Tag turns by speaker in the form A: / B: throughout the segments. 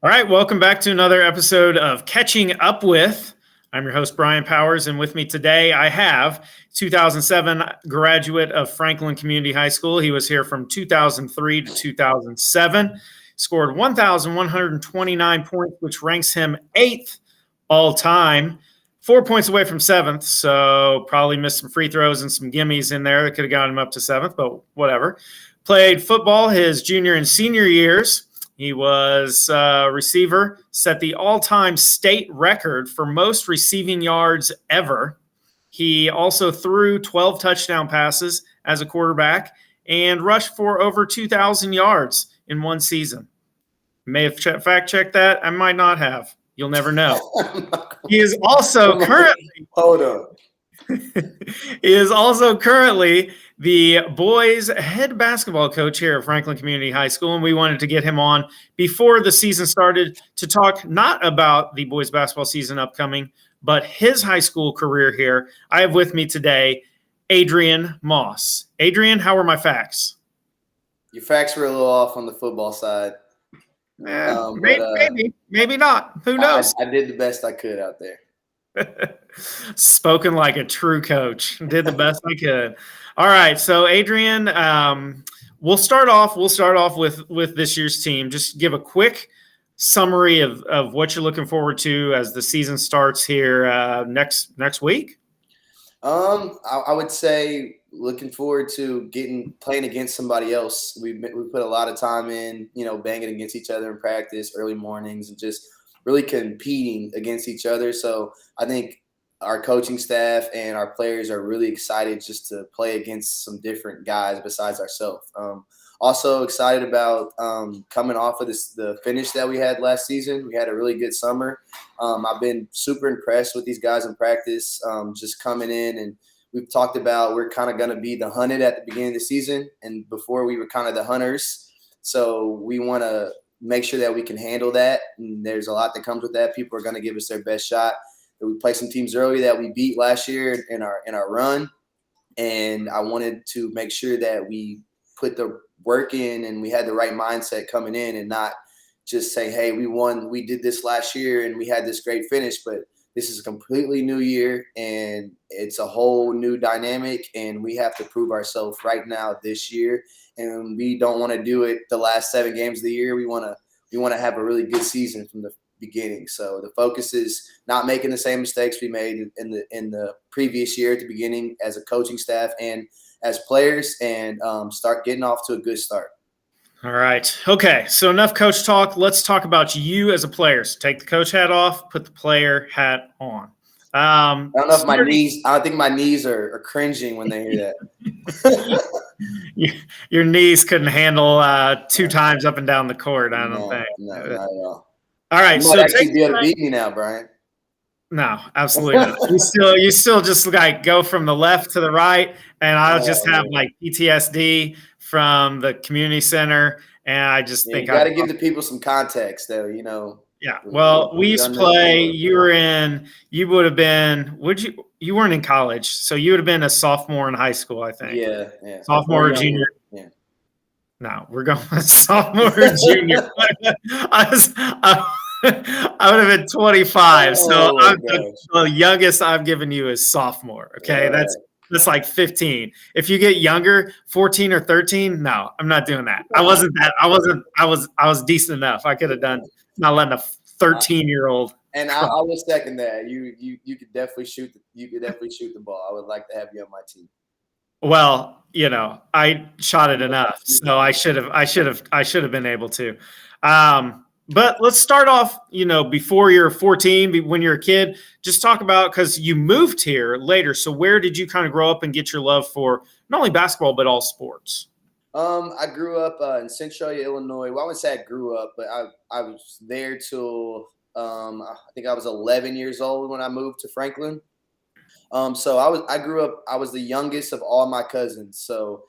A: All right, welcome back to another episode of Catching Up With. I'm your host, Brian Powers, and with me today I have 2007 graduate of Franklin Community High School. He was here from 2003 to 2007, scored 1,129 points, which ranks him eighth all time, 4 points away from seventh, so probably missed some free throws and some gimmies in there that could have gotten him up to seventh, but whatever. Played football his junior and senior years. He was a receiver, set the all-time state record for most receiving yards ever. He also threw 12 touchdown passes as a quarterback and rushed for over 2,000 yards in one season. May have fact-checked that. I might not have. You'll never know. He is also currently
B: Hold on.
A: he is also currently the boys' head basketball coach here at Franklin Community High School, and we wanted to get him on before the season started to talk not about the boys' basketball season upcoming, but his high school career here. I have with me today Adrian Moss. Adrian, how are my facts?
B: Your facts were a little off on the football side.
A: Maybe not. Who knows?
B: I did the best I could out there.
A: Spoken like a true coach. Did the best I could. All right, so Adrian, we'll start off with this year's team. Just give a quick summary of what you're looking forward to as the season starts here next week.
B: I would say looking forward to playing against somebody else. We put a lot of time in, banging against each other in practice, early mornings, and just really competing against each other. So I think our coaching staff and our players are really excited just to play against some different guys besides ourselves. Also excited about coming off of the finish that we had last season. We had a really good summer. I've been super impressed with these guys in practice, just coming in, and we've talked about we're kind of going to be the hunted at the beginning of the season, and before we were kind of the hunters. So we want to make sure that we can handle that, and there's a lot that comes with that. People are going to give us their best shot. We played some teams early that we beat last year in our run, and I wanted to make sure that we put the work in and we had the right mindset coming in, and not just say, hey, we won, we did this last year and we had this great finish, but this is a completely new year and it's a whole new dynamic, and we have to prove ourselves right now this year. And we don't want to do it the last 7 games of the year. We want to have a really good season from the beginning. So the focus is not making the same mistakes we made in the previous year at the beginning as a coaching staff and as players, and start getting off to a good start.
A: All right. Okay. So enough coach talk. Let's talk about you as a player. So take the coach hat off, put the player hat on.
B: I don't know if my knees. I think my knees are cringing when they hear that.
A: Your knees couldn't handle 2 times up and down the court. I don't think.
B: No, not at all.
A: All right.
B: You might actually be able to beat me now, Brian.
A: No, absolutely not. You still just like go from the left to the right, and I'll just have like PTSD from the community center, and I just think
B: you got to give the people some context, though.
A: Yeah. Well, we used to play. You would have been. You weren't in college, so you would have been a sophomore in high school, I think.
B: Yeah.
A: Sophomore or junior. Yeah. No, we're going with sophomore or junior. I would have been 25. So the youngest I've given you is sophomore. Okay. Yeah. That's like 15. If you get younger, 14 or 13, no, I'm not doing that. I was decent enough. I could have done, not letting a 13-year-old.
B: And I will second that. You could definitely shoot the ball. I would like to have you on my team.
A: Well, I shot it enough, so I should have been able to. But let's start off, before you're 14, when you're a kid, just talk about, because you moved here later. So where did you kind of grow up and get your love for not only basketball, but all sports?
B: I grew up in Centralia, Illinois. Well, I wouldn't say I grew up, but I was there till I think I was 11 years old when I moved to Franklin. So I grew up, I was the youngest of all my cousins. So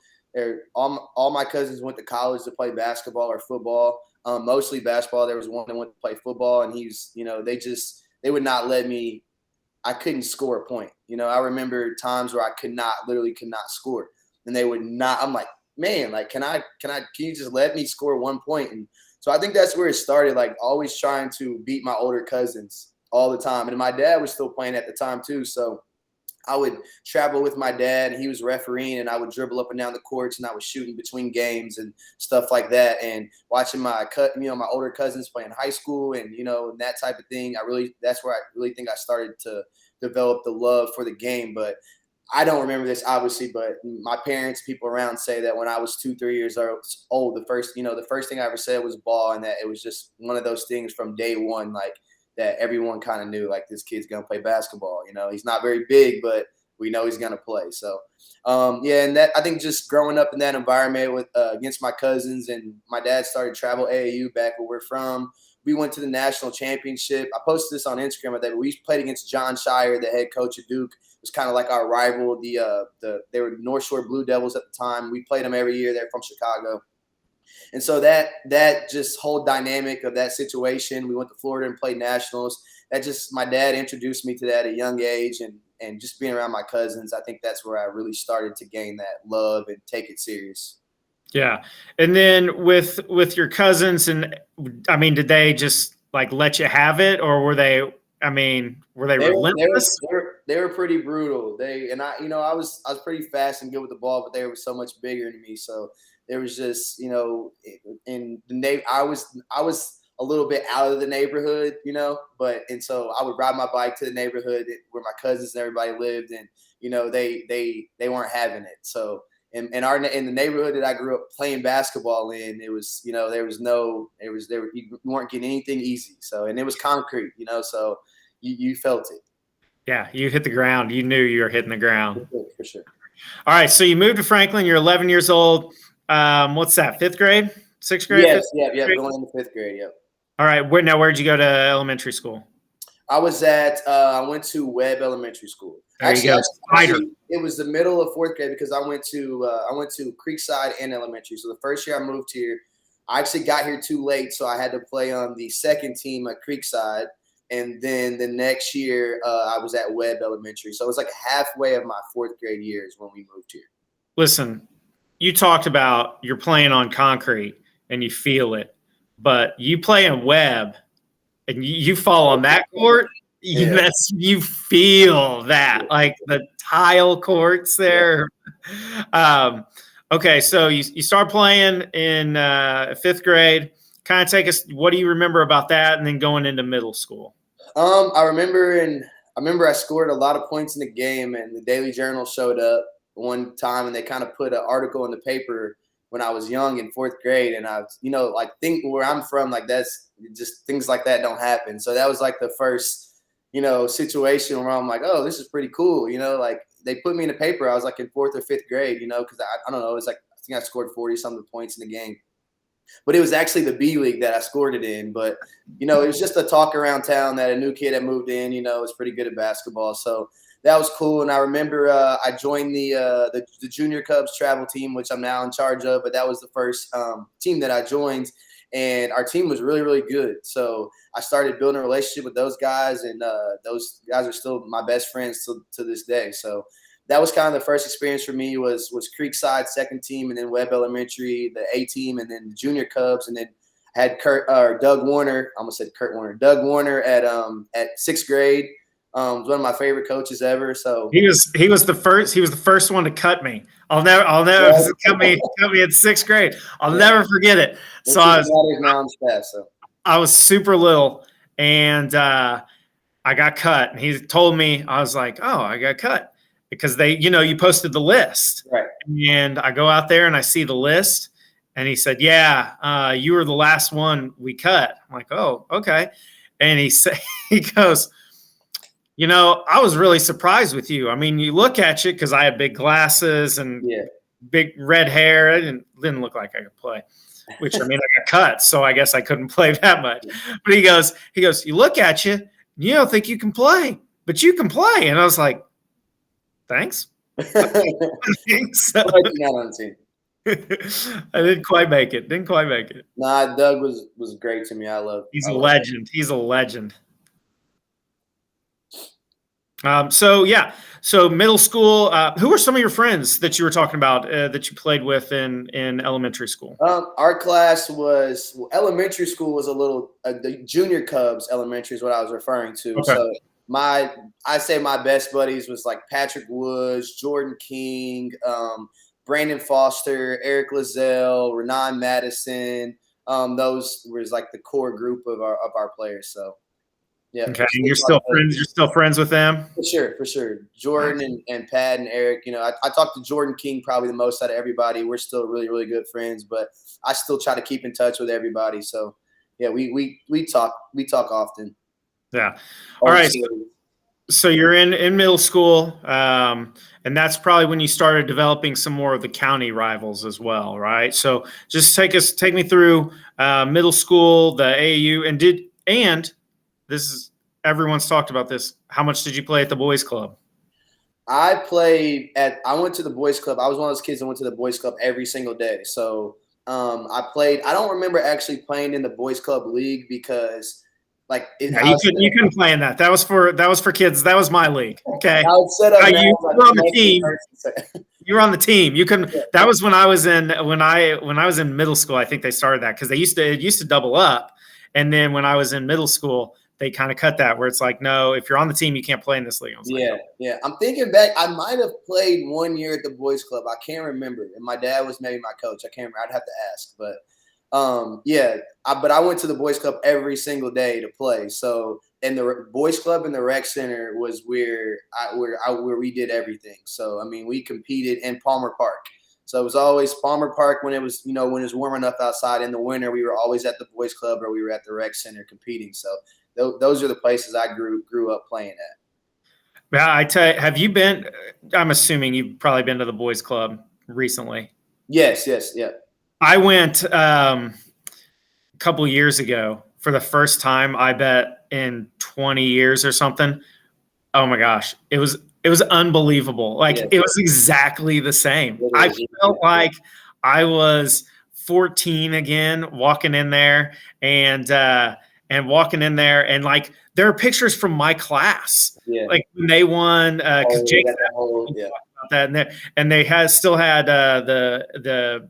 B: all my cousins went to college to play basketball or football. Mostly basketball. There was one that went to play football, and he's, they would not let me. I couldn't score a point. I remember times where I literally could not score, and they would not. I'm like, man, like, can you just let me score 1 point? And So I think that's where it started, like always trying to beat my older cousins all the time. And my dad was still playing at the time too. So I would travel with my dad. He was refereeing, and I would dribble up and down the courts, and I was shooting between games and stuff like that. And watching my older cousins play in high school, and that type of thing. That's where I really think I started to develop the love for the game. But I don't remember this obviously, but my parents, people around say that when I was 2, 3 years old, the first thing I ever said was ball, and that it was just one of those things from day one, like that everyone kind of knew, like this kid's gonna play basketball. He's not very big, but we know he's gonna play. So, and that I think just growing up in that environment with against my cousins, and my dad started travel AAU back where we're from. We went to the national championship. I posted this on Instagram that we played against John Shire, the head coach of Duke. It was kind of like our rival. They were North Shore Blue Devils at the time. We played them every year. They're from Chicago. And so that just whole dynamic of that situation, we went to Florida and played nationals. My dad introduced me to that at a young age, and just being around my cousins, I think that's where I really started to gain that love and take it serious.
A: Yeah. And then with your cousins, and I mean, did they just like let you have it, or were they relentless?
B: They were pretty brutal. I was pretty fast and good with the ball, but they were so much bigger than me. So there was just, in the I was a little bit out of the neighborhood, and so I would ride my bike to the neighborhood where my cousins and everybody lived, and they weren't having it. So in the neighborhood that I grew up playing basketball in, it was you weren't getting anything easy. So, and it was concrete, so you felt it.
A: Yeah, you hit the ground. You knew you were hitting the ground.
B: For sure.
A: All right, so you moved to Franklin. You're 11 years old. What's that? 5th grade? 6th grade?
B: Yes, yeah, going into 5th grade. Yep.
A: All right. Where'd you go to elementary school?
B: I went to Webb Elementary School.
A: There you go.
B: Actually, it was the middle of 4th grade because I went to Creekside and elementary. So the first year I moved here, I actually got here too late, so I had to play on the second team at Creekside. And then the next year, I was at Webb Elementary. So it was like halfway of my 4th grade years when we moved here.
A: Listen, you talked about you're playing on concrete and you feel it, but you play in Webb and you fall on that court, you feel that, like the tile courts there. Yeah. Okay, so you start playing in 5th grade. Kind of take us, what do you remember about that, and then going into middle school?
B: I remember I scored a lot of points in the game, and the Daily Journal showed up one time, and they kind of put an article in the paper when I was young in 4th grade, and I, think where I'm from, like that's just things like that don't happen. So that was like the first, situation where I'm like, oh, this is pretty cool. Like they put me in the paper. I was like in 4th or 5th grade, because I don't know. It was like, I think I scored 40-something points in the game. But it was actually the B League that I scored it in. But, it was just a talk around town that a new kid had moved in, was pretty good at basketball. So that was cool. And I remember I joined the Junior Cubs travel team, which I'm now in charge of. But that was the first team that I joined. And our team was really, really good. So I started building a relationship with those guys. And those guys are still my best friends to this day. So that was kind of the first experience for me was Creekside, second team, and then Webb Elementary, the A team, and then the Junior Cubs, and then I had Doug Warner. I almost said Kurt Warner. Doug Warner at 6th grade. Was one of my favorite coaches ever. So
A: he was the first one to cut me. I'll never cut me at 6th grade. I'll never forget it. So I was super little, and I got cut. And he told me, I was like, oh, I got cut. Because they, you posted the list.
B: Right.
A: And I go out there and I see the list. And he said, yeah, you were the last one we cut. I'm like, oh, okay. And he goes, I was really surprised with you. I mean, you look at you because I had big glasses and big red hair. I didn't look like I could play, which I mean, I got cut. So I guess I couldn't play that much. But he goes, you look at you, you don't think you can play, but you can play. And I was like, thanks. Thanks. I didn't quite make it.
B: Nah, Doug was great to me.
A: He's a legend. He's a legend. So middle school. Who are some of your friends that you were talking about that you played with in elementary school?
B: Our class was elementary school was a little the junior Cubs elementary is what I was referring to.
A: Okay.
B: So I say my best buddies was like Patrick Woods, Jordan King, Brandon Foster, Eric Lizelle, Renan Madison. Those was like the core group of our players. So yeah,
A: Okay. And
B: still
A: you're
B: talk
A: still
B: to
A: friends. You're still friends with them.
B: for sure.
A: Nice.
B: Jordan and Pat and Eric, I talked to Jordan King probably the most out of everybody. We're still really, really good friends, but I still try to keep in touch with everybody. So yeah, we talk often.
A: Yeah. All
B: Old
A: right.
B: stories.
A: So you're in middle school, and that's probably when you started developing some more of the county rivals as well, right? So just take me through middle school, the AAU, and this is everyone's talked about this. How much did you play at the boys club?
B: I went to the boys club. I was one of those kids that went to the boys club every single day. So I played. I don't remember actually playing in the boys club league because
A: Yeah, you couldn't play in that. That was for kids. That was my league. Okay.
B: I would set up
A: You
B: now,
A: were on the team. You were on the team. You couldn't. That was when I was in middle school. I think they started that because it used to double up, and then when I was in middle school, they kind of cut that where it's like, no, if you're on the team, you can't play in this league. I was like,
B: Yeah. I'm thinking back. I might have played 1 year at the boys club. I can't remember. And my dad was maybe my coach. I can't remember. I'd have to ask. But but I went to the boys club every single day to play. So and the boys club and the rec center was where we did everything. So I mean, we competed in Palmer Park. So it was always Palmer Park when it was when it was warm enough outside. In the winter, we were always at the boys club or we were at the rec center competing. So those are the places I grew up playing at.
A: yeah. I tell you, have you been? I'm assuming you've probably been to the boys club recently.
B: Yes, yeah.
A: I went a couple years ago for the first time. I bet in 20 years or something. Oh my gosh, it was unbelievable. Like
B: Yeah.
A: it was exactly the same. I felt like I was 14 again, walking in there and walking in there, and like there are pictures from my class,
B: Yeah.
A: like when they won because Jake about that, and they still had the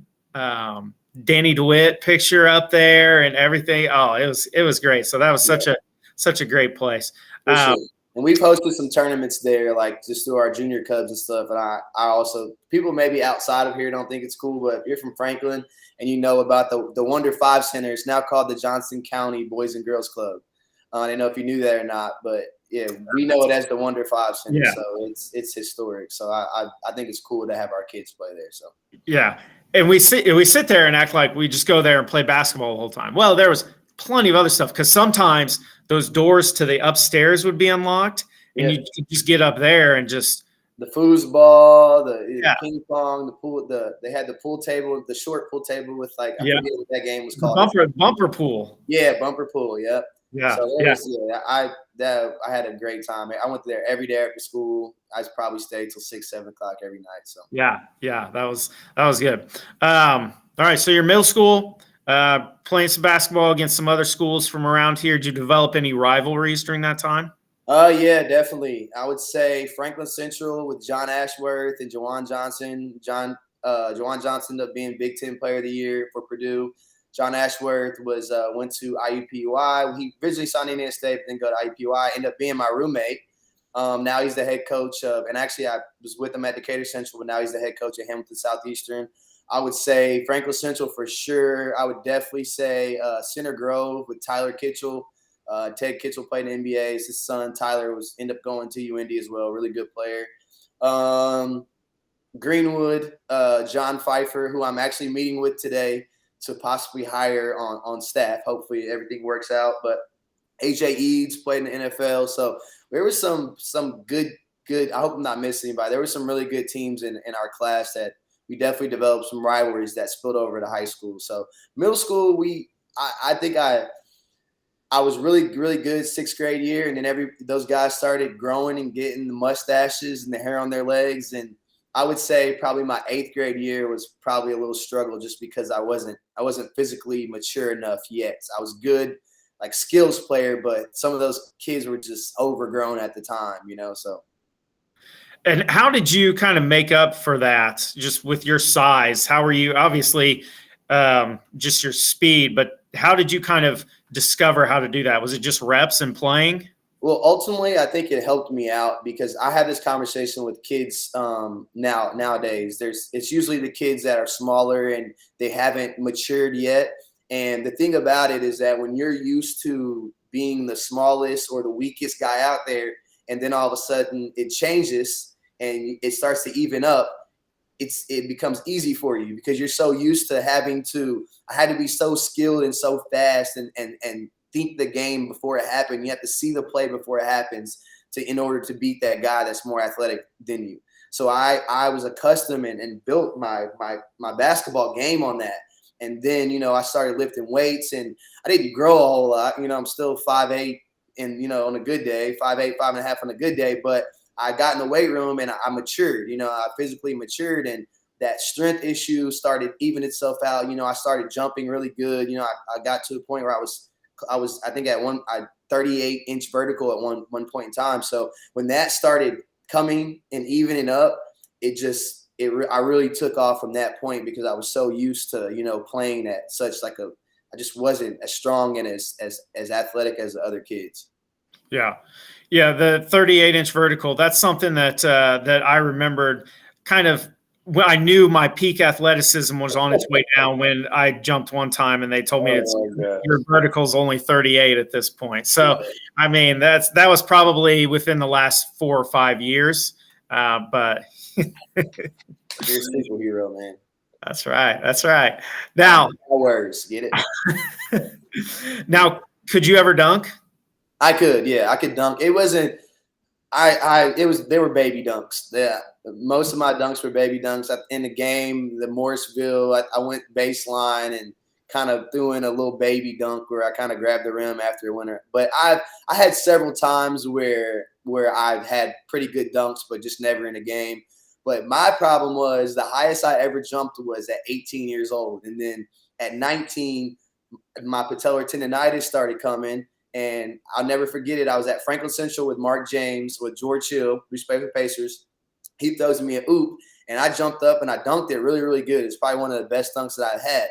A: Danny DeWitt picture up there and everything. Oh, it was great. So that was such a great place.
B: For sure. And we've hosted some tournaments there, like just through our junior Cubs and stuff. And I also, people maybe outside of here don't think it's cool, but if you're from Franklin and you know about the Wonder Five Center, it's now called the Johnson County Boys and Girls Club. I don't know if you knew that or not, but yeah, we know it as the Wonder Five Center.
A: Yeah.
B: So it's historic. So I think it's cool to have our kids play there. So
A: yeah, and we sit there and act like we just go there and play basketball the whole time. Well, there was plenty of other stuff because sometimes those doors to the upstairs would be unlocked, and you just get up there and just
B: the foosball, the ping pong, the pool. They had the pool table, the short pool table with I forget what that game was called.
A: Bumper pool.
B: Yeah, bumper pool. Yep.
A: Yeah.
B: So I had a great time. I went there every day after school. I probably stayed till 6-7 o'clock every night. So
A: yeah, that was good. All right, so your middle school. Playing some basketball against some other schools from around here. Did you develop any rivalries during that time?
B: Yeah, definitely. I would say Franklin Central with John Ashworth and Jawan Johnson. Jawan Johnson ended up being Big Ten Player of the Year for Purdue. John Ashworth went to IUPUI. He originally signed Indiana State, then go to IUPUI. Ended up being my roommate. Now he's the head coach of, and actually I was with him at Decatur Central, but now he's the head coach at Hamilton Southeastern. I would say Franklin Central for sure. I would definitely say Center Grove with Tyler Kitchell. Ted Kitchell played in the NBA. His son Tyler ended up going to UND as well. Really good player. Greenwood, John Pfeiffer, who I'm actually meeting with today to possibly hire on staff. Hopefully everything works out. But AJ Eads played in the NFL. So there was some good. I hope I'm not missing anybody. There were some really good teams in our class that we definitely developed some rivalries that spilled over to high school. So middle school, I think I was really, really good 6th grade year. And then those guys started growing and getting the mustaches and the hair on their legs. And I would say probably my 8th grade year was probably a little struggle just because I wasn't physically mature enough yet. I was good like skills player, but some of those kids were just overgrown at the time, so.
A: And how did you kind of make up for that just with your size? How were you, obviously, just your speed, but how did you kind of discover how to do that? Was it just reps and playing?
B: Well, ultimately, I think it helped me out because I have this conversation with kids nowadays. It's usually the kids that are smaller and they haven't matured yet. And the thing about it is that when you're used to being the smallest or the weakest guy out there, and then all of a sudden it changes and it starts to even up, it becomes easy for you because you're so used to I had to be so skilled and so fast and think the game before it happened. You have to see the play before it happens in order to beat that guy that's more athletic than you. So I was accustomed and built my basketball game on that. And then, I started lifting weights and I didn't grow a whole lot. I'm still 5'8" and, on a good day, 5'8", 5.5" on a good day. But I got in the weight room and I matured, I physically matured, and that strength issue started even itself out. I started jumping really good. I got to a point where I was I think at 38-inch vertical at one point in time. So when that started coming and evening up, I really took off from that point because I was so used to, playing at such I just wasn't as strong and as athletic as the other kids.
A: Yeah. Yeah. The 38-inch vertical, that's something that I remembered kind of when I knew my peak athleticism was on its way down when I jumped one time and they told me your vertical's only 38 at this point. So, I mean, that was probably within the last 4 or 5 years. But
B: you're a superhero, man.
A: That's right. That's right. Now,
B: words, get
A: it? Now, could you ever dunk?
B: I could, yeah, I could dunk. It wasn't. They were baby dunks. Yeah, most of my dunks were baby dunks. In the game, the Morrisville, I went baseline and kind of threw in a little baby dunk where I kind of grabbed the rim after a winner. But I had several times where I've had pretty good dunks, but just never in a game. But my problem was the highest I ever jumped was at 18 years old, and then at 19, my patellar tendonitis started coming. And I'll never forget it. I was at Franklin Central with Mark James, with George Hill, respected Pacers. He throws me a oop, and I jumped up and I dunked it really, really good. It's probably one of the best dunks that I've had.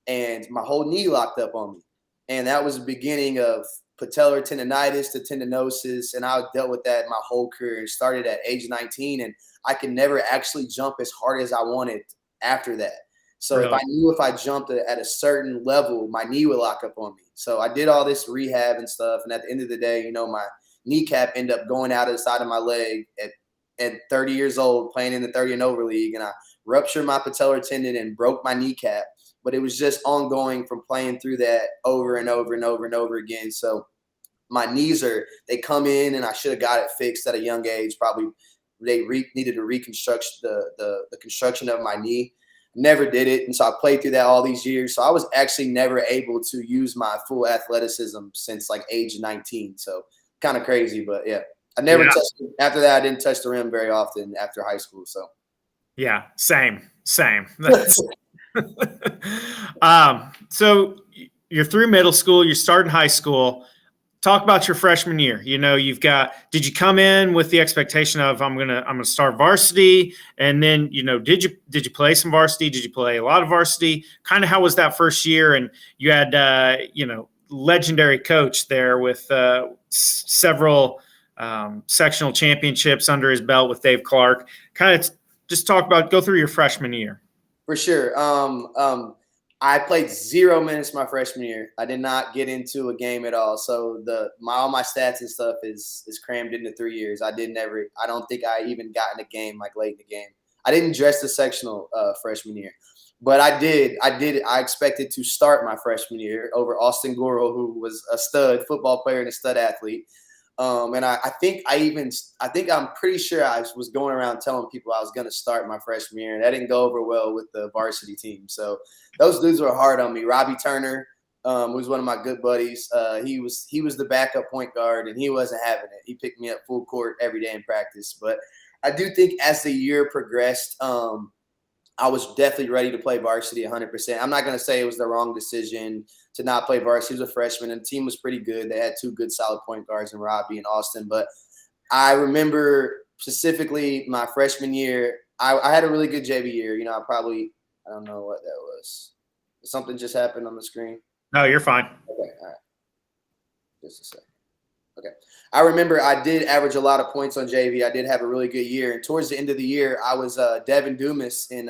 B: And my whole knee locked up on me. And that was the beginning of patellar tendonitis to tendinosis. And I dealt with that my whole career. It started at age 19, and I could never actually jump as hard as I wanted after that. So really? If I jumped at a certain level, my knee would lock up on me. So I did all this rehab and stuff. And at the end of the day, my kneecap ended up going out of the side of my leg at 30 years old, playing in the 30 and over league. And I ruptured my patellar tendon and broke my kneecap. But it was just ongoing from playing through that over and over and over and over again. So my knees they come in, and I should have got it fixed at a young age. Probably they needed to reconstruct the construction of my knee. Never did it. And so I played through that all these years. So I was actually never able to use my full athleticism since like age 19. So kind of crazy, but yeah, I never touched it. After that, I didn't touch the rim very often after high school. So
A: yeah, same. So you're through middle school, you're starting high school. Talk about your freshman year. Did you come in with the expectation of I'm gonna start varsity, and then did you play some varsity? Did you play a lot of varsity? Kind of how was that first year? And you had legendary coach there with several sectional championships under his belt with Dave Clark. Kind of just go through your freshman year.
B: For sure. I played 0 minutes my freshman year. I did not get into a game at all. So all my stats and stuff is crammed into 3 years. I don't think I even got in a game like late in the game. I didn't dress the sectional freshman year, but I did. I expected to start my freshman year over Austin Goro, who was a stud football player and a stud athlete. And I'm pretty sure I was going around telling people I was going to start my freshman year, and that didn't go over well with the varsity team. So those dudes were hard on me. Robbie Turner, was one of my good buddies. He was the backup point guard, and he wasn't having it. He picked me up full court every day in practice. But I do think as the year progressed, I was definitely ready to play varsity 100%. I'm not going to say it was the wrong decision to not play varsity. He was a freshman, and the team was pretty good. They had two good solid point guards in Robbie and Austin. But I remember specifically my freshman year, I had a really good JV year. You know, I don't know what that was. Something just happened on the screen.
A: No, you're fine.
B: Okay, all right. Just a second. Okay. I remember I did average a lot of points on JV. I did have a really good year. And towards the end of the year, I was Devin Dumas in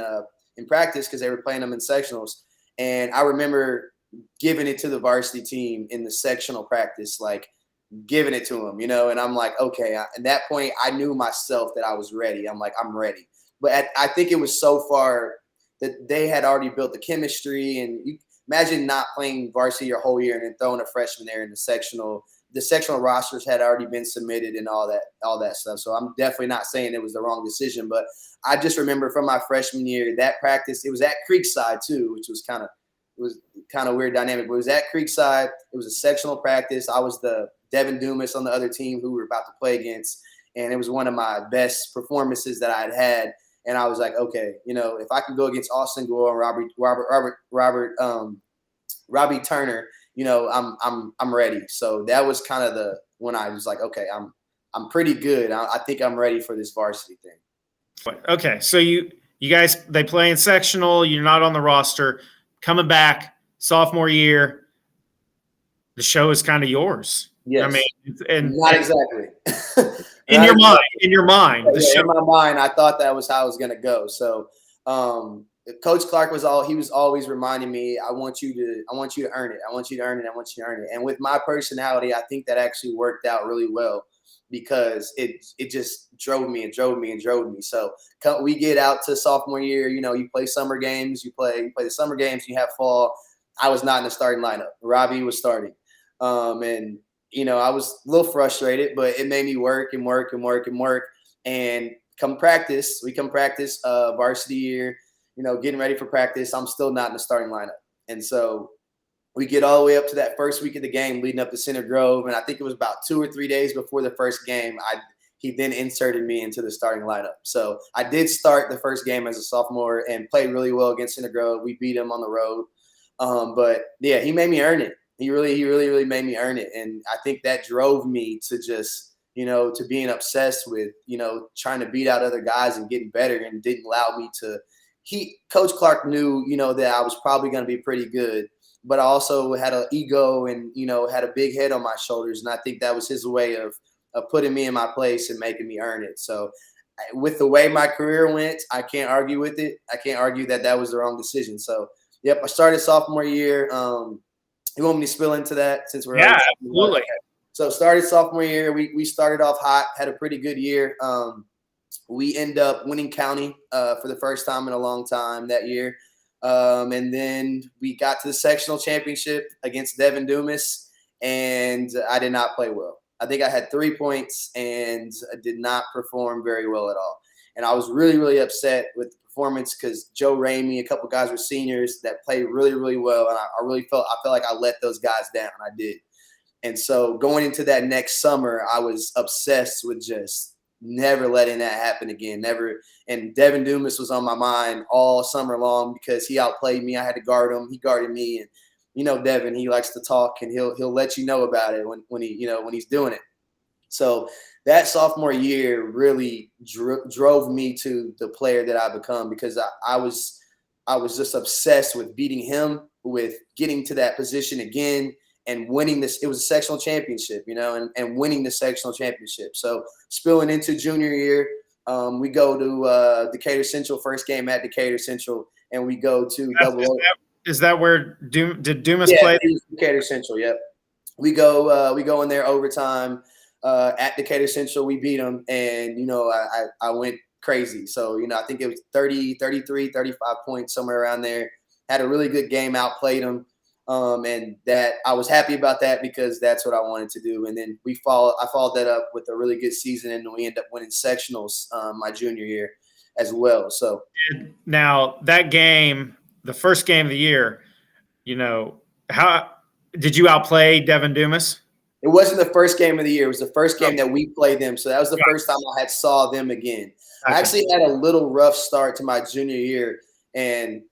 B: practice because they were playing them in sectionals. And I remember giving it to the varsity team in the sectional practice, like giving it to them, you know. And I'm like, okay. At that point, I knew myself that I was ready. I'm like, I'm ready. But I think it was so far that they had already built the chemistry. And you imagine not playing varsity your whole year and then throwing a freshman there in the sectional. The sectional rosters had already been submitted and all that stuff. So I'm definitely not saying it was the wrong decision, but I just remember from my freshman year, that practice, it was at Creekside too, which was kind of weird dynamic, but it was at Creekside. It was a sectional practice. I was the Devin Dumas on the other team who we were about to play against. And it was one of my best performances that I'd had. And I was like, okay, you know, if I can go against Austin Gore and Robbie Turner, you know, I'm ready. So that was kind of when I was like, okay, I'm pretty good. I think I'm ready for this varsity thing.
A: Okay, so you guys, they play in sectional. You're not on the roster. Coming back sophomore year, the show is kind of yours.
B: Yes.
A: I mean, and
B: not exactly.
A: in your mind,
B: in my mind, I thought that was how it was going to go. So, Coach Clark was always reminding me, I want you to earn it. I want you to earn it. I want you to earn it. And with my personality, I think that actually worked out really well because it just drove me. So we get out to sophomore year, you know, you play summer games, you play the summer games, you have fall. I was not in the starting lineup. Robbie was starting. And you know, I was a little frustrated, but it made me work. And come practice varsity year, you know, getting ready for practice, I'm still not in the starting lineup. And so we get all the way up to that first week of the game leading up to Center Grove. And I think it was about 2 or 3 days before the first game, he then inserted me into the starting lineup. So I did start the first game as a sophomore and played really well against Center Grove. We beat him on the road. But yeah, he made me earn it. He really made me earn it. And I think that drove me to just, you know, to being obsessed with, you know, trying to beat out other guys and getting better, and didn't allow me to. Coach Clark knew, you know, that I was probably going to be pretty good, but I also had an ego and, you know, had a big head on my shoulders. And I think that was his way of putting me in my place and making me earn it. So with the way my career went, I can't argue with it. I can't argue that was the wrong decision. So, yep, I started sophomore year. You want me to spill into that since we're
A: absolutely.
B: So started sophomore year. We started off hot, had a pretty good year. We end up winning county for the first time in a long time that year. And then we got to the sectional championship against Devin Dumas, and I did not play well. I think I had 3 points and I did not perform very well at all. And I was really upset with the performance because Joe Ramey, a couple guys were seniors that played really well. And I felt like I let those guys down. I did. And so going into that next summer, I was obsessed with just never letting that happen again. Never. And Devin Dumas was on my mind all summer long because he outplayed me. I had to guard him. He guarded me. And, you know, Devin, he likes to talk and he'll let you know about it when he's doing it. So that sophomore year really drove me to the player that I become, because I was just obsessed with beating him, with getting to that position again and winning this. It was a sectional championship, you know, and winning the sectional championship. So spilling into junior year, we go to Decatur Central, first game at Decatur Central, and we go to double.
A: Is that where did Dumas play?
B: Decatur Central, yep. We go in there overtime. At Decatur Central, we beat them, and, you know, I went crazy. So, you know, I think it was 30, 33, 35 points, somewhere around there. Had a really good game, outplayed them, and that I was happy about that because that's what I wanted to do. And then I followed that up with a really good season, and we ended up winning sectionals my junior year as well. So
A: now that game, the first game of the year, you know, how did you outplay Devin Dumas?
B: It wasn't the first game of the year. It was the first game that we played them. So that was the first time I had saw them again. Okay. I actually had a little rough start to my junior year, and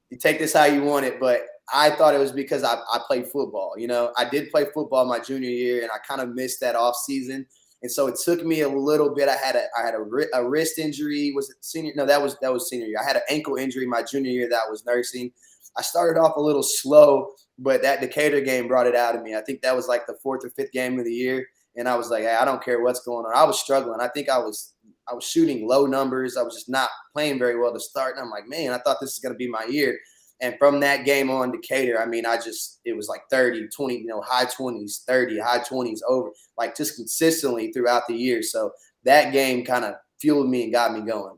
B: you take this how you want it, but I thought it was because I played football. I did play football my junior year, and I kind of missed that off season. And so it took me a little bit. I had a wrist injury. Was it senior? No, that was senior year. I had an ankle injury my junior year that I was nursing. I started off a little slow, but that Decatur game brought it out of me. I think that was like the 4th or 5th game of the year, and I was like, hey, I don't care what's going on. I was struggling. I think I was shooting low numbers. I was just not playing very well to start. And I'm like, man, I thought this is going to be my year. And from that game on, Decatur, I mean, it was like 30, 20, high 20s, 30, high 20s over, like just consistently throughout the year. So that game kind of fueled me and got me going.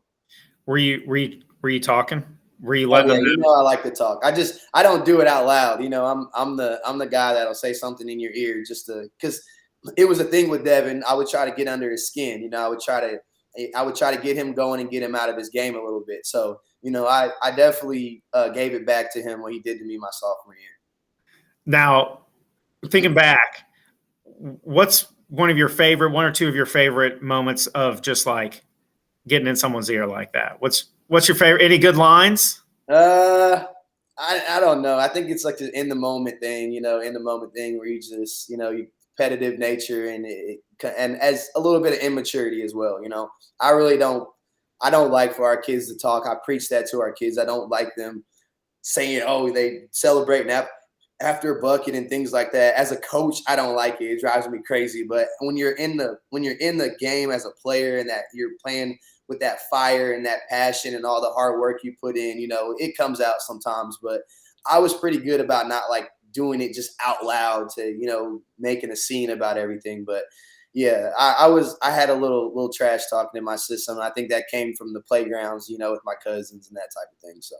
A: Were you talking? Were you
B: Oh,
A: letting
B: yeah,
A: them
B: I like to talk. I don't do it out loud. I'm the guy that'll say something in your ear just because it was a thing with Devin. I would try to get under his skin. I would try to get him going and get him out of his game a little bit. So, I definitely gave it back to him what he did to me my sophomore year.
A: Now, thinking back, what's one or two of your favorite moments of just like getting in someone's ear like that? What's your favorite? Any good lines?
B: I don't know. I think it's like the in the moment thing, where you just, you competitive nature and and as a little bit of immaturity as well. I don't like for our kids to talk. I preach that to our kids. I don't like them saying, oh, they celebrating after a bucket and things like that. As a coach, I don't like it. It drives me crazy. But when you're in the game as a player and that you're playing with that fire and that passion and all the hard work you put in, it comes out sometimes. But I was pretty good about not like doing it just out loud to, making a scene about everything. But yeah, I had a little trash talking in my system. I think that came from the playgrounds, with my cousins and that type of thing. So.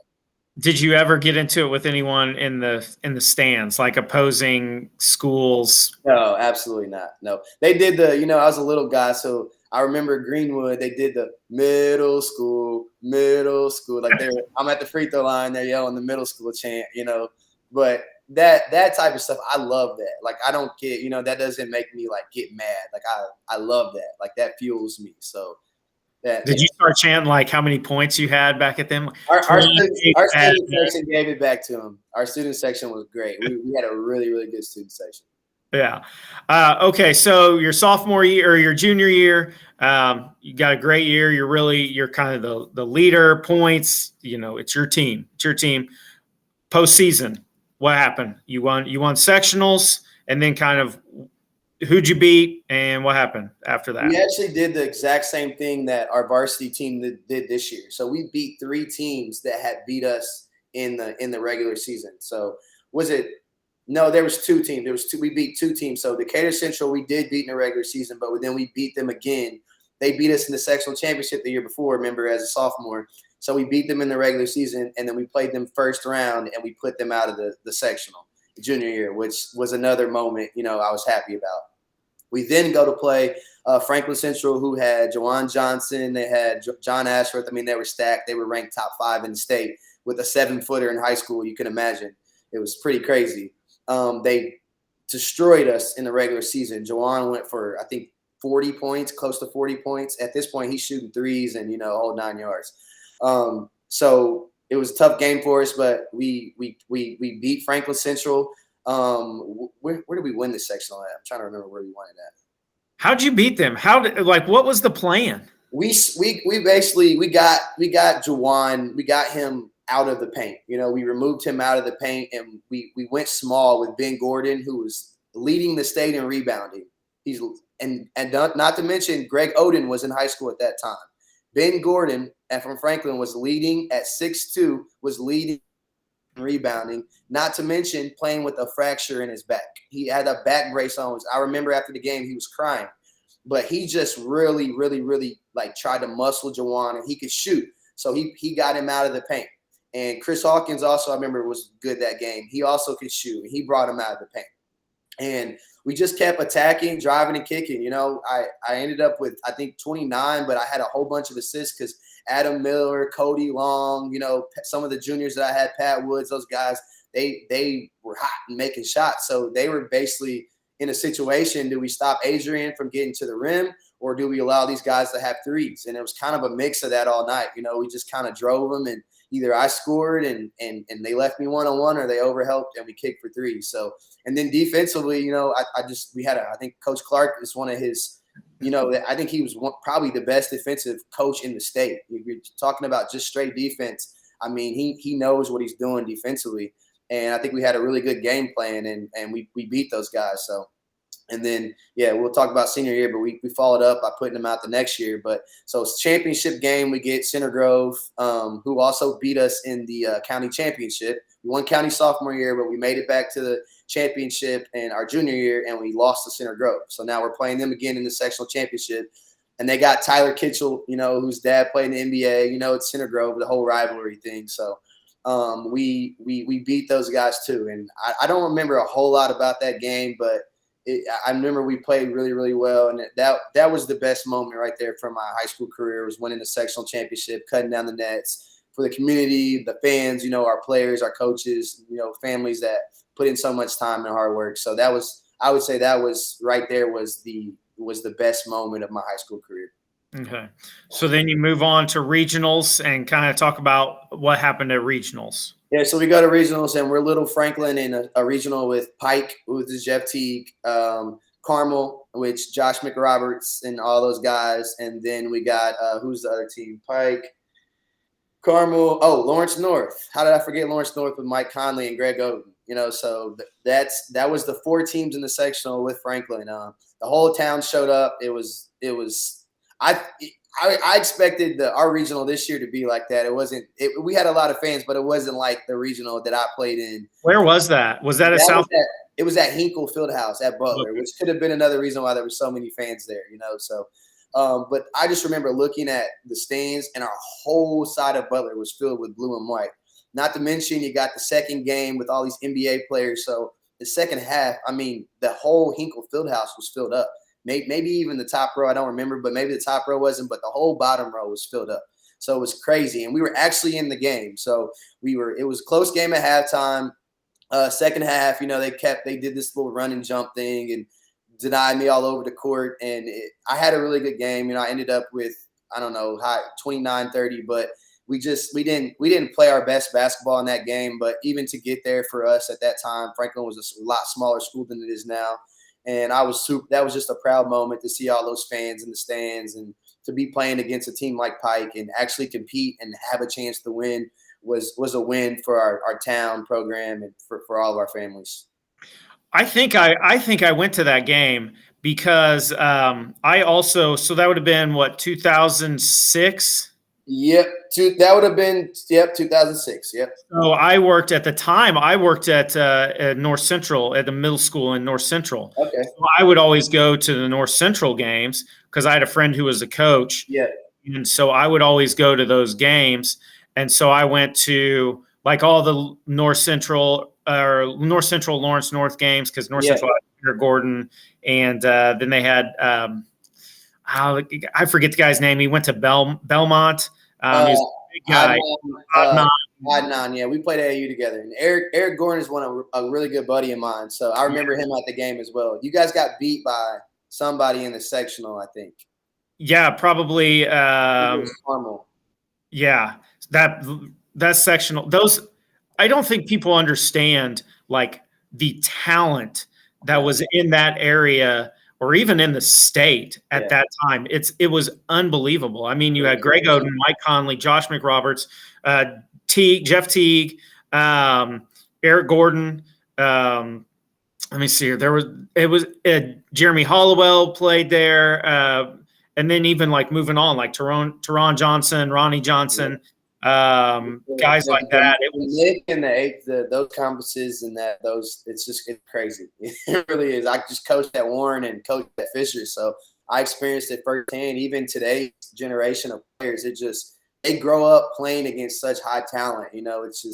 A: Did you ever get into it with anyone in the stands, like opposing schools?
B: No, absolutely not. No, they did I was a little guy, so I remember Greenwood. They did the middle school. Like I'm at the free throw line, they're yelling the middle school chant, But that type of stuff, I love that. Like I don't get, that doesn't make me like get mad. Like I love that. Like that fuels me. So.
A: Did you start chanting like how many points you had back at them?
B: Our student section gave it back to them. Our student section was great. We had a really, really good student section.
A: Yeah. Okay. So your sophomore year or your junior year, you got a great year. You're kind of the leader, points. It's your team. Postseason, what happened? You won sectionals, and then kind of. Who'd you beat and what happened after that?
B: We actually did the exact same thing that our varsity team did this year. So we beat 3 teams that had beat us in the regular season. So there was 2 teams. We beat 2 teams. So Decatur Central we did beat in the regular season, but then we beat them again. They beat us in the sectional championship the year before, remember, as a sophomore. So we beat them in the regular season, and then we played them first round, and we put them out of the sectional junior year, which was another moment, I was happy about. We then go to play Franklin Central, who had Jawan Johnson. They had John Ashworth. I mean, they were stacked. They were ranked top 5 in the state with a 7-footer in high school. You can imagine. It was pretty crazy. They destroyed us in the regular season. Jawan went for, I think, 40 points, close to 40 points. At this point, he's shooting threes and, whole 9 yards. So it was a tough game for us, but we beat Franklin Central. Where did we win this sectional at? I'm trying to remember where we won it at.
A: How'd you beat them? What was the plan?
B: We basically got Jawan, we got him out of the paint. We removed him out of the paint, and we went small with Ben Gordon, who was leading the state in rebounding. And not to mention Greg Oden was in high school at that time. Ben Gordon from Franklin was leading at 6'2", was leading rebounding, not to mention playing with a fracture in his back. He had a back brace on. I remember after the game he was crying, but he just really, really, really like tried to muscle Jawan, and he could shoot. So he got him out of the paint. And Chris Hawkins also, I remember, was good that game. He also could shoot. He brought him out of the paint. And we just kept attacking, driving, and kicking. I ended up with, I think, 29, but I had a whole bunch of assists because Adam Miller, Cody Long, some of the juniors that I had, Pat Woods, those guys, they were hot and making shots. So they were basically in a situation, do we stop Adrian from getting to the rim, or do we allow these guys to have threes? And it was kind of a mix of that all night. We just kind of drove them, and, either I scored and they left me 1-on-1, or they overhelped and we kicked for 3. So, and then defensively, I think Coach Clark is one of his, I think he was probably the best defensive coach in the state. If you're talking about just straight defense, I mean, he knows what he's doing defensively. And I think we had a really good game plan, and we beat those guys. So, and then, we'll talk about senior year, but we followed up by putting them out the next year. But so it's championship game, we get Center Grove, who also beat us in the county championship. We won county sophomore year, but we made it back to the championship in our junior year, and we lost to Center Grove. So now we're playing them again in the sectional championship. And they got Tyler Kitchell, whose dad played in the NBA, it's Center Grove, the whole rivalry thing. So we beat those guys too. And I don't remember a whole lot about that game, but I remember we played really, really well. And that was the best moment right there from my high school career, was winning the sectional championship, cutting down the nets for the community, the fans, our players, our coaches, families that put in so much time and hard work. So I would say that was right there was the best moment of my high school career.
A: Okay. So then you move on to regionals and kind of talk about what happened at regionals.
B: Yeah, so we go to regionals, and we're Little Franklin in a regional with Pike, who is Jeff Teague, Carmel, which Josh McRoberts and all those guys. And then we got, who's the other team? Pike, Carmel. Oh, Lawrence North. How did I forget Lawrence North with Mike Conley and Greg Oden? So that was the 4 teams in the sectional with Franklin. The whole town showed up. I expected our regional this year to be like that. It wasn't. We had a lot of fans, but it wasn't like the regional that I played in.
A: Where was that? Was that at South?
B: It was at Hinkle Fieldhouse at Butler, which could have been another reason why there were so many fans there. So, but I just remember looking at the stands, and our whole side of Butler was filled with blue and white. Not to mention, you got the second game with all these NBA players. So the second half, I mean, the whole Hinkle Fieldhouse was filled up. Maybe even the top row, I don't remember, but maybe the top row wasn't, but the whole bottom row was filled up. So it was crazy. And we were actually in the game. So it was a close game at halftime. Second half, they did this little run and jump thing and denied me all over the court. And I had a really good game. I ended up with, 29-30, but we didn't play our best basketball in that game. But even to get there for us at that time, Franklin was a lot smaller school than it is now. And that was just a proud moment to see all those fans in the stands, and to be playing against a team like Pike and actually compete and have a chance to win was a win for our town program and for all of our families.
A: I think I went to that game because I also, so that would have been what, 2006?
B: Yep, that would have been 2006. Yep.
A: So I worked at North Central, at the middle school in North Central.
B: Okay.
A: So I would always go to the North Central games because I had a friend who was a coach.
B: Yeah.
A: And so I would always go to those games. And so I went to like all the North Central Lawrence North games, because North Central had Peter Gordon, and then they had I forget the guy's name. He went to Belmont. He's a big guy.
B: Adnan, yeah, we played AAU together. And Eric Gordon is a really good buddy of mine. So I remember him at the game as well. You guys got beat by somebody in the sectional, I think.
A: Yeah, probably.
B: Carmel.
A: Yeah, that sectional. Those, I don't think people understand like the talent that was in that area, or even in the state at that time. It was unbelievable. I mean, you had Greg Oden, Mike Conley, Josh McRoberts, Jeff Teague, Eric Gordon. Let me see here. Jeremy Hollowell played there. And then even like moving on, like Teron Johnson, Ronnie Johnson, guys like that. It was
B: Nick and those conferences and it's crazy. It really is. I just coached at Warren and coached at Fisher, so I experienced it firsthand. Even today's generation of players, they grow up playing against such high talent. It's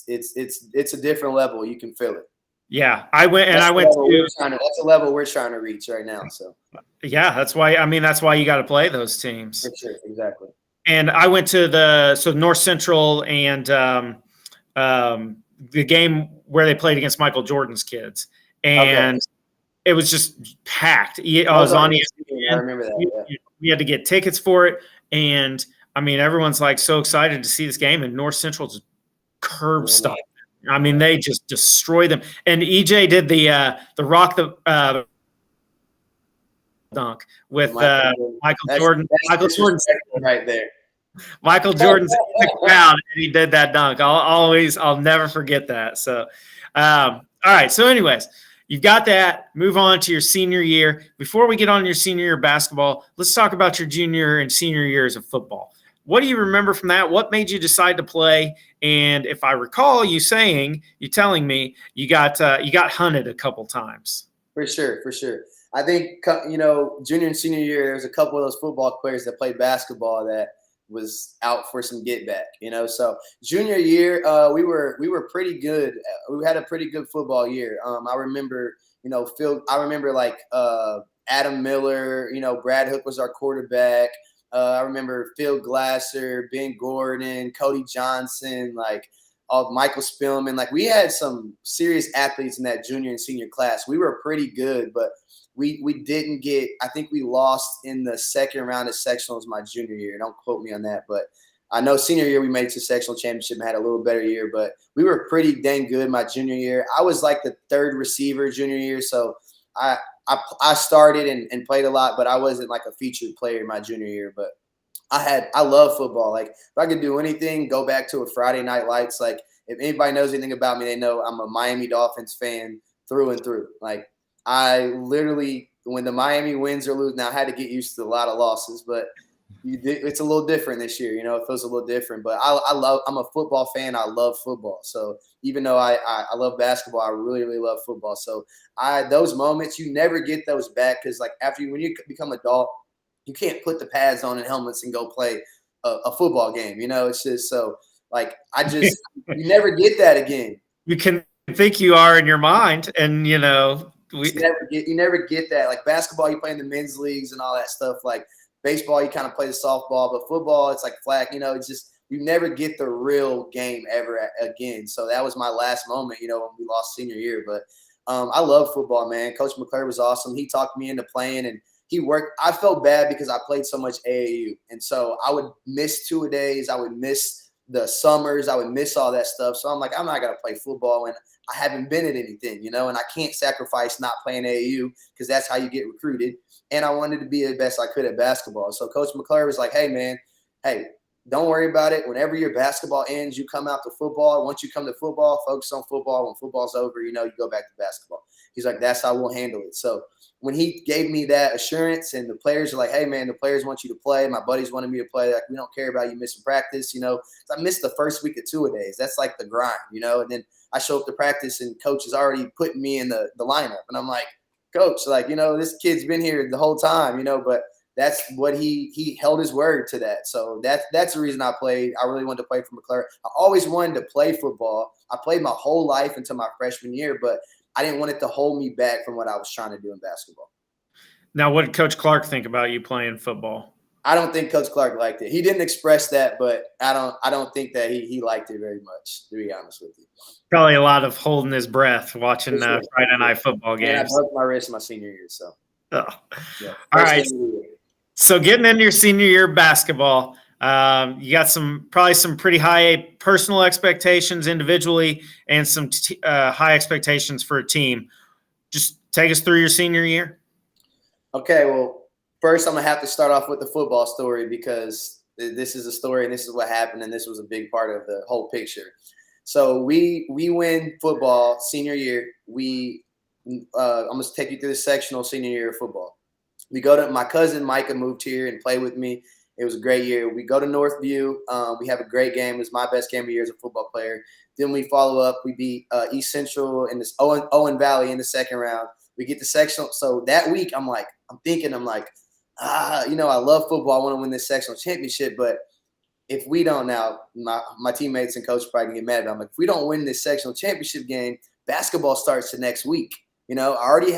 B: a different level. You can feel it.
A: Yeah, that's
B: a level we're trying to reach right now. So
A: yeah, that's why you got to play those teams.
B: For sure, exactly.
A: And I went to North Central and the game where they played against Michael Jordan's kids, and it was just packed. I was on ESPN.
B: I remember that. Yeah.
A: We had to get tickets for it, and I mean, everyone's like so excited to see this game, and North Central's curb stop. I mean, they just destroy them. And EJ did the rock the dunk with Michael Jordan. Michael Jordan
B: right there.
A: Michael Jordan's in the crowd, and he did that dunk. I'll never forget that. So, all right. So, anyways, you've got that. Move on to your senior year. Before we get on your senior year of basketball, let's talk about your junior and senior years of football. What do you remember from that? What made you decide to play? And if I recall you telling me you got hunted a couple times.
B: For sure. I think, junior and senior year, there was a couple of those football players that played basketball that was out for some get back, So junior year, we were pretty good. We had a pretty good football year. I remember, Adam Miller, Brad Hook was our quarterback. I remember Phil Glasser, Ben Gordon, Cody Johnson, Michael Spillman. We had some serious athletes in that junior and senior class. We were pretty good, but we didn't get – I think we lost in the second round of sectionals my junior year. Don't quote me on that, but I know senior year we made it to sectional championship and had a little better year, but we were pretty dang good my junior year. I was like the third receiver junior year, so I started and played a lot, but I wasn't like a featured player my junior year. But I love football. If I could do anything, go back to a Friday Night Lights. If anybody knows anything about me, they know I'm a Miami Dolphins fan through and through. I literally, when the Miami wins or lose, now I had to get used to a lot of losses, but it's a little different this year. It feels a little different. But I'm a football fan. I love football. So even though I love basketball, I really, really love football. So those moments, you never get those back because when you become an adult, you can't put the pads on and helmets and go play a football game. It's just so you never get that again.
A: You can think you are in your mind, and
B: you never get that. Basketball, you play in the men's leagues and all that stuff. Baseball, you kind of play the softball, but football, it's like flag. It's just you never get the real game ever again. So that was my last moment, when we lost senior year. But I love football, man. Coach McClure was awesome. He talked me into playing, and he worked. I felt bad because I played so much AAU, and so I would miss 2 days. I would miss the summers. I would miss all that stuff. So I'm like, I'm not gonna play football, and I haven't been at anything, and I can't sacrifice not playing AAU because that's how you get recruited. And I wanted to be the best I could at basketball. So Coach McClure was like, hey, man, don't worry about it. Whenever your basketball ends, you come out to football. Once you come to football, focus on football. When football's over, you go back to basketball. He's like, that's how we'll handle it. So when he gave me that assurance and the players are like, hey, man, the players want you to play. My buddies wanted me to play. We don't care about you missing practice, So I missed the first week of 2-a-days. That's like the grind, And then I show up to practice and coach is already putting me in the lineup. And I'm like, Coach, this kid's been here the whole time, but that's what he held his word to that. So that's the reason I played. I really wanted to play for McClure. I always wanted to play football. I played my whole life until my freshman year, but I didn't want it to hold me back from what I was trying to do in basketball.
A: Now, what did Coach Clark think about you playing football?
B: I don't think Coach Clark liked it. He didn't express that, but I don't think that he liked it very much, to be honest with you.
A: Probably a lot of holding his breath watching Friday night football games.
B: Yeah, I broke my wrist my senior year, so.
A: Oh. Yeah. All right. So getting into your senior year of basketball, you got probably some pretty high personal expectations individually and some high expectations for a team. Just take us through your senior year.
B: Okay, well, first I'm going to have to start off with the football story because this is a story and this is what happened and this was a big part of the whole picture. So we win football senior year. I'm going to take you through the sectional senior year of football. We go to – my cousin Micah moved here and played with me. It was a great year. We go to Northview. We have a great game. It was my best game of the year as a football player. Then we follow up. We beat East Central in this Owen Valley in the second round. We get the sectional. So that week I love football. I want to win this sectional championship. But if we don't now, my teammates and coach probably get mad. But I'm like, if we don't win this sectional championship game, basketball starts the next week. I already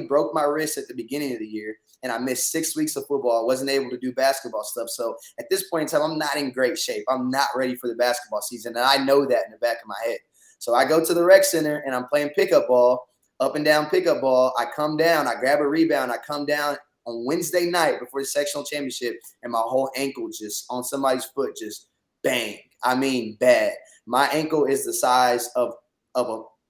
B: broke my wrist at the beginning of the year, and I missed 6 weeks of football. I wasn't able to do basketball stuff. So at this point in time, I'm not in great shape. I'm not ready for the basketball season, and I know that in the back of my head. So I go to the rec center, and I'm playing pickup ball, up and down pickup ball. I come down. I grab a rebound. I come down on Wednesday night before the sectional championship, and my whole ankle just on somebody's foot just bang. I mean, bad. My ankle is the size of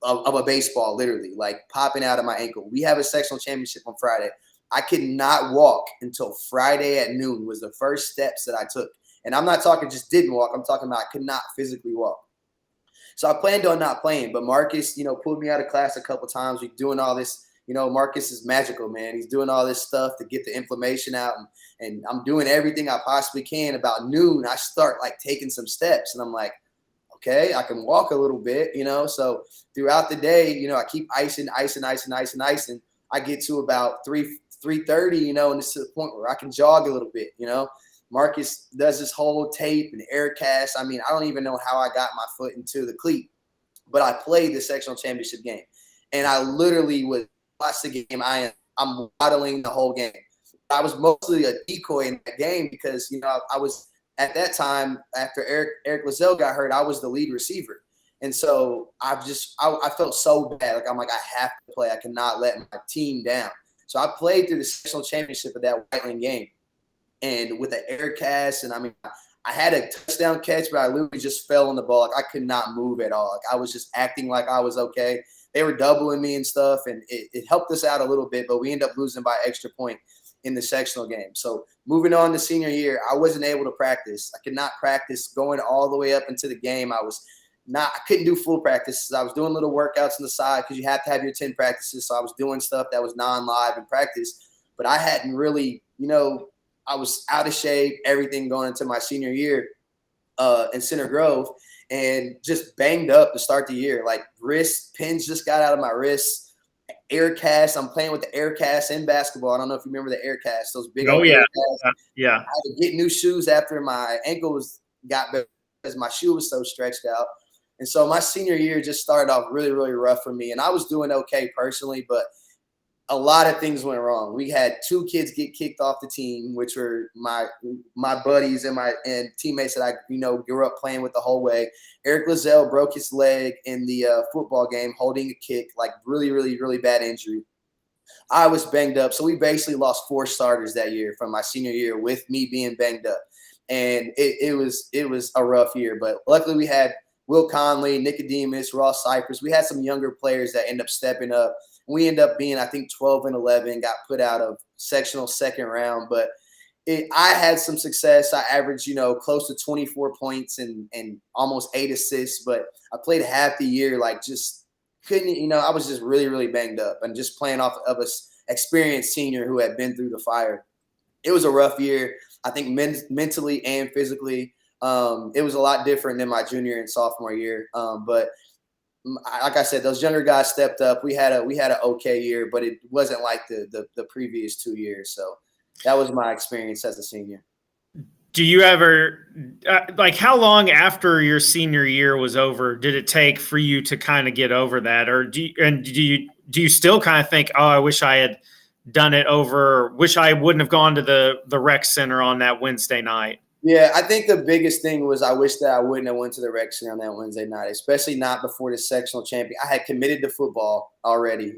B: a baseball, literally, like popping out of my ankle. We have a sectional championship on Friday. I could not walk until Friday at noon was the first steps that I took. And I'm not talking just didn't walk. I'm talking about I could not physically walk. So I planned on not playing, but Marcus, pulled me out of class a couple times. We're doing all this. Marcus is magical, man. He's doing all this stuff to get the inflammation out, and I'm doing everything I possibly can. About noon, I start like taking some steps, and I'm like, okay, I can walk a little bit, So throughout the day, I keep icing. I get to about 3:30, and it's to the point where I can jog a little bit, Marcus does this whole tape and air cast. I mean, I don't even know how I got my foot into the cleat, but I played the sectional championship game, and I literally would watch the game. I'm waddling the whole game. I was mostly a decoy in that game because I was at that time after Eric Lizelle got hurt. I was the lead receiver, and so I felt so bad. Like I'm like I have to play. I cannot let my team down. So I played through the sectional championship of that Whiteland game. And with the air cast, and I mean, I had a touchdown catch, but I literally just fell on the ball. Like I could not move at all. Like I was just acting like I was okay. They were doubling me and stuff, and it helped us out a little bit, but we ended up losing by extra point in the sectional game. So moving on to senior year, I wasn't able to practice. I could not practice going all the way up into the game. I couldn't do full practices. I was doing little workouts on the side because you have to have your 10 practices. So I was doing stuff that was non-live in practice, but I hadn't really, I was out of shape, everything going into my senior year in Center Grove, and just banged up to start the year. Like wrist pins just got out of my wrists. Air cast. I'm playing with the air cast in basketball. I don't know if you remember the air cast. Those big.
A: Oh yeah,
B: air casts.
A: Yeah.
B: I had to get new shoes after my ankle got better because my shoe was so stretched out. And so my senior year just started off really, really rough for me. And I was doing okay personally, but a lot of things went wrong. We had 2 kids get kicked off the team, which were my buddies and teammates that I grew up playing with the whole way. Eric Lizelle broke his leg in the football game holding a kick, like really, really, really bad injury. I was banged up, so we basically lost 4 starters that year from my senior year with me being banged up, and it was a rough year. But luckily, we had Will Conley, Nicodemus, Ross Cypress. We had some younger players that ended up stepping up. We ended up being, I think, 12-11, got put out of sectional second round. But I had some success. I averaged, close to 24 points and almost 8 assists. But I played half the year, like just couldn't, I was just really, really banged up and just playing off of an experienced senior who had been through the fire. It was a rough year, I think, mentally and physically. It was a lot different than my junior and sophomore year. But like I said, those younger guys stepped up. We had an okay year, but it wasn't like the previous 2 years. So that was my experience as a senior.
A: Do you ever how long after your senior year was over did it take for you to kind of get over that, or do you still kind of think, oh, I wish I had done it over, or wish I wouldn't have gone to the rec center on that Wednesday night?
B: Yeah, I think the biggest thing was I wish that I wouldn't have went to the rec center on that Wednesday night, especially not before the sectional champion. I had committed to football already.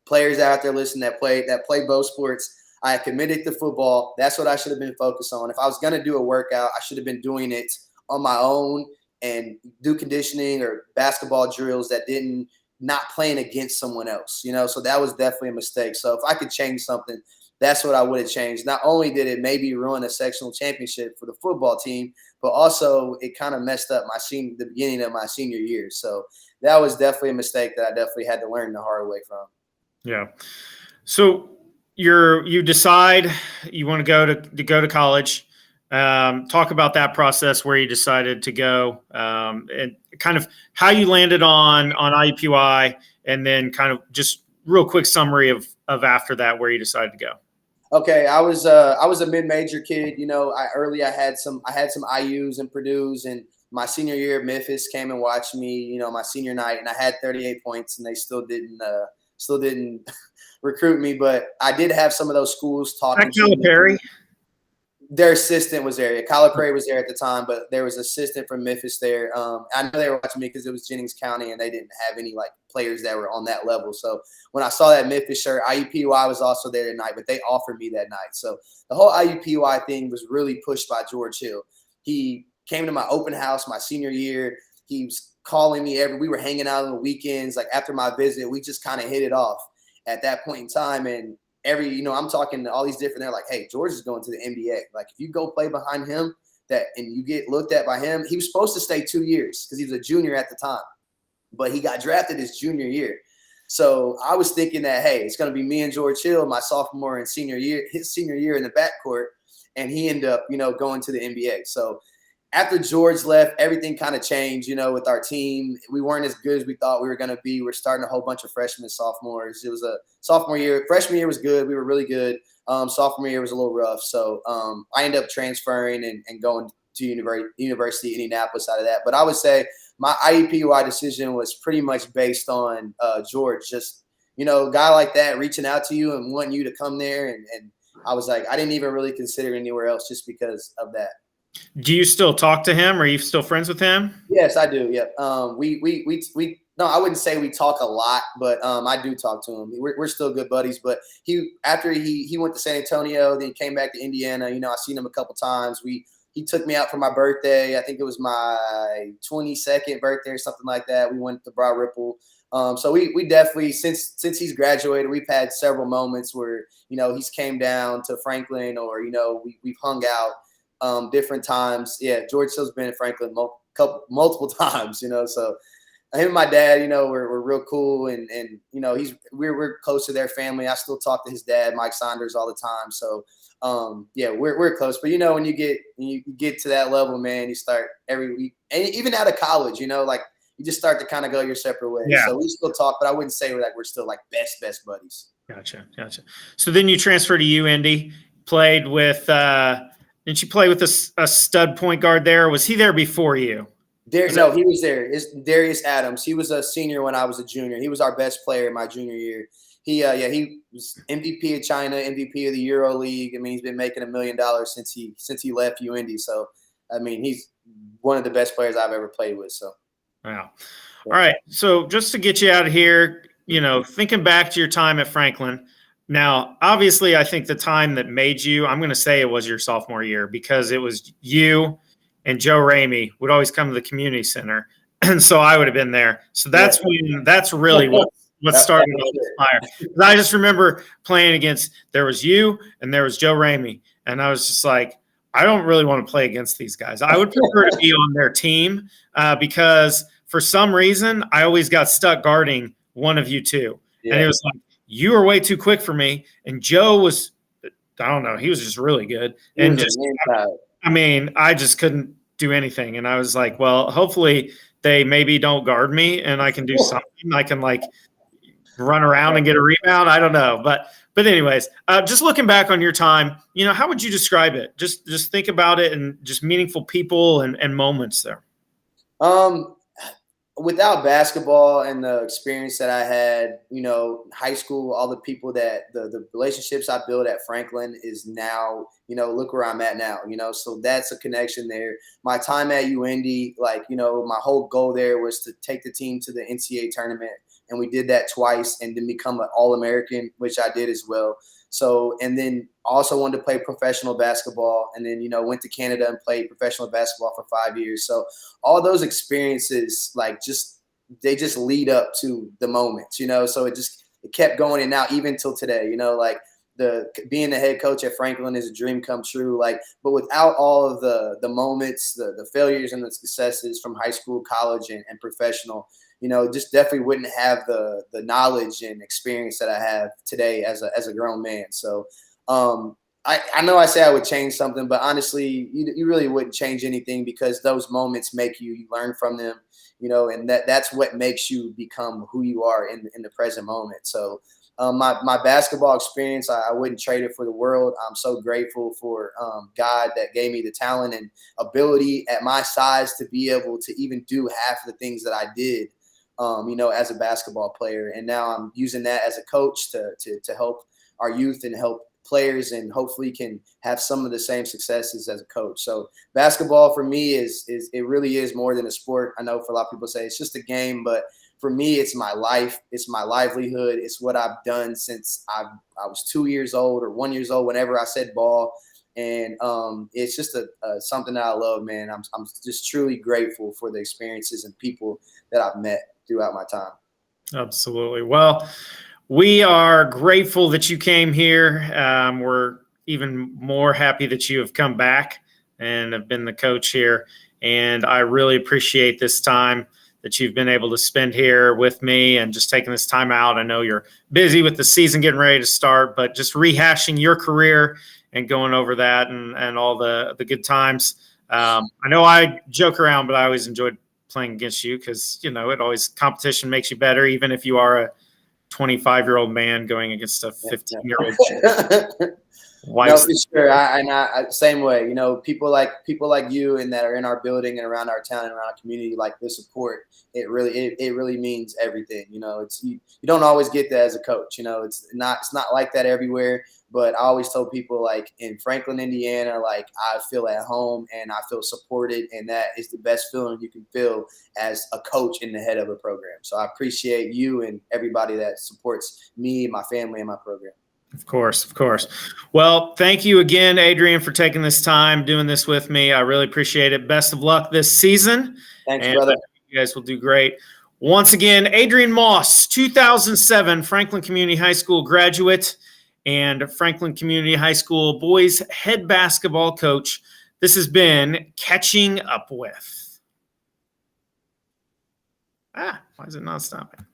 B: Players out there listening that play both sports. I had committed to football. That's what I should have been focused on. If I was going to do a workout, I should have been doing it on my own and do conditioning or basketball drills that didn't not playing against someone else. So that was definitely a mistake. So if I could change something, that's what I would have changed. Not only did it maybe ruin a sectional championship for the football team, but also it kind of messed up the beginning of my senior year. So that was definitely a mistake that I definitely had to learn the hard way from.
A: Yeah. So you decide you want to go to college. Talk about that process where you decided to go, and kind of how you landed on IUPUI, and then kind of just real quick summary of after that where you decided to go.
B: Okay, I was a mid-major kid. I had some IUs and Purdue's, and my senior year, Memphis came and watched me. My senior night, and I had 38 points, and they still didn't recruit me. But I did have some of those schools talking.
A: Calipari.
B: Their assistant was there. Kyler Perry was there at the time, but there was an assistant from Memphis there. I know they were watching me because it was Jennings County, and they didn't have any like players that were on that level. So when I saw that Memphis shirt, IUPUI was also there that night, but they offered me that night. So the whole IUPUI thing was really pushed by George Hill. He came to my open house my senior year. He was calling me we were hanging out on the weekends. Like after my visit, we just kind of hit it off at that point in time. And I'm talking to all these different, they're like, hey, George is going to the NBA. Like if you go play behind him and you get looked at by him, he was supposed to stay 2 years because he was a junior at the time, but he got drafted his junior year. So I was thinking that, hey, it's going to be me and George Hill, my sophomore and senior year, his senior year in the backcourt. And he ended up, going to the NBA. So after George left, everything kind of changed, with our team. We weren't as good as we thought we were going to be. We're starting a whole bunch of freshmen and sophomores. It was a sophomore year. Freshman year was good. We were really good. Sophomore year was a little rough. So I ended up transferring and going to University of Indianapolis out of that. But I would say my IUPUI decision was pretty much based on George. Just, a guy like that reaching out to you and wanting you to come there. And I was like, I didn't even really consider anywhere else just because of that.
A: Do you still talk to him? Are you still friends with him?
B: Yes, I do. Yeah. No, I wouldn't say we talk a lot, but I do talk to him. We're still good buddies. But after he went to San Antonio, then he came back to Indiana. I seen him a couple times. He took me out for my birthday. I think it was my 22nd birthday or something like that. We went to Broad Ripple. So we definitely, since he's graduated, we've had several moments where he's came down to Franklin, or we've hung out. Different times. Yeah, George Hill's been in Franklin multiple times, so him and my dad, we're real cool, and we're close to their family. I still talk to his dad, Mike Saunders, all the time. So yeah, we're close. But when you get to that level, man, you start every week, and even out of college, like you just start to kind of go your separate ways.
A: Yeah.
B: So we still talk, but I wouldn't say we're still like best buddies.
A: Gotcha. So then you transferred to UIndy, played with didn't you play with a stud point guard there? Or was he there before you?
B: No, he was there. It's Darius Adams. He was a senior when I was a junior. He was our best player my junior year. He was MVP of China, MVP of the Euro League. I mean, he's been making $1 million since he left UIndy. So, I mean, he's one of the best players I've ever played with. So,
A: wow. All right. So just to get you out of here, thinking back to your time at Franklin. Now, obviously, I think the time that made you, I'm going to say it was your sophomore year, because it was you and Joe Ramey would always come to the community center. And so I would have been there. So that's really what started all this fire. I just remember playing against, there was you and there was Joe Ramey. And I was just like, I don't really want to play against these guys. I would prefer to be on their team because for some reason, I always got stuck guarding one of you two. Yeah. And it was like, you were way too quick for me. And Joe was, I don't know, he was just really good. And I just couldn't do anything. And I was like, well, hopefully they maybe don't guard me and I can do something. I can like run around and get a rebound. I don't know. But anyways, just looking back on your time, how would you describe it? Just think about it, and just meaningful people and moments there.
B: Without basketball and the experience that I had, high school, all the people that the relationships I built at Franklin is now, look where I'm at now, so that's a connection there. My time at UIndy, my whole goal there was to take the team to the NCAA tournament. And we did that twice, and then become an All-American, which I did as well. So, and then also wanted to play professional basketball, and then, went to Canada and played professional basketball for 5 years. So all those experiences, they just lead up to the moment, so it kept going. And now even till today, being the head coach at Franklin is a dream come true. But without all of the moments, the failures and the successes from high school, college, and professional, just definitely wouldn't have the knowledge and experience that I have today as a grown man. So I know I say I would change something, but honestly, you really wouldn't change anything, because those moments make you learn from them, and that's what makes you become who you are in the present moment. So my basketball experience, I wouldn't trade it for the world. I'm so grateful for God that gave me the talent and ability at my size to be able to even do half of the things that I did, as a basketball player. And now I'm using that as a coach to help our youth and help players and hopefully can have some of the same successes as a coach. So basketball for me is it really is more than a sport. I know for a lot of people say it's just a game, but for me, it's my life. It's my livelihood. It's what I've done since I was 2 years old or 1 year old, whenever I said ball. And it's just something that I love, man. I'm just truly grateful for the experiences and people that I've met throughout my time.
A: Absolutely. Well, we are grateful that you came here. We're even more happy that you have come back and have been the coach here. And I really appreciate this time that you've been able to spend here with me and just taking this time out. I know you're busy with the season getting ready to start, but just rehashing your career and going over that and all the good times. I know I joke around, but I always enjoyed playing against you because, it always competition makes you better, even if you are a 25-year-old man going against a 15-year-old wife.
B: No, for sure. I same way. People like you and that are in our building and around our town and around our community, like the support. It really means everything. It's you don't always get that as a coach. It's not like that everywhere. But I always tell people, like, in Franklin, Indiana, like, I feel at home and I feel supported, and that is the best feeling you can feel as a coach in the head of a program. So I appreciate you and everybody that supports me, my family, and my program.
A: Of course, of course. Well, thank you again, Adrian, for taking this time, doing this with me. I really appreciate it. Best of luck this season.
B: Thanks, brother.
A: You guys will do great. Once again, Adrian Moss, 2007 Franklin Community High School graduate and Franklin Community High School boys head basketball coach. This has been Catching Up With. Why is it not stopping?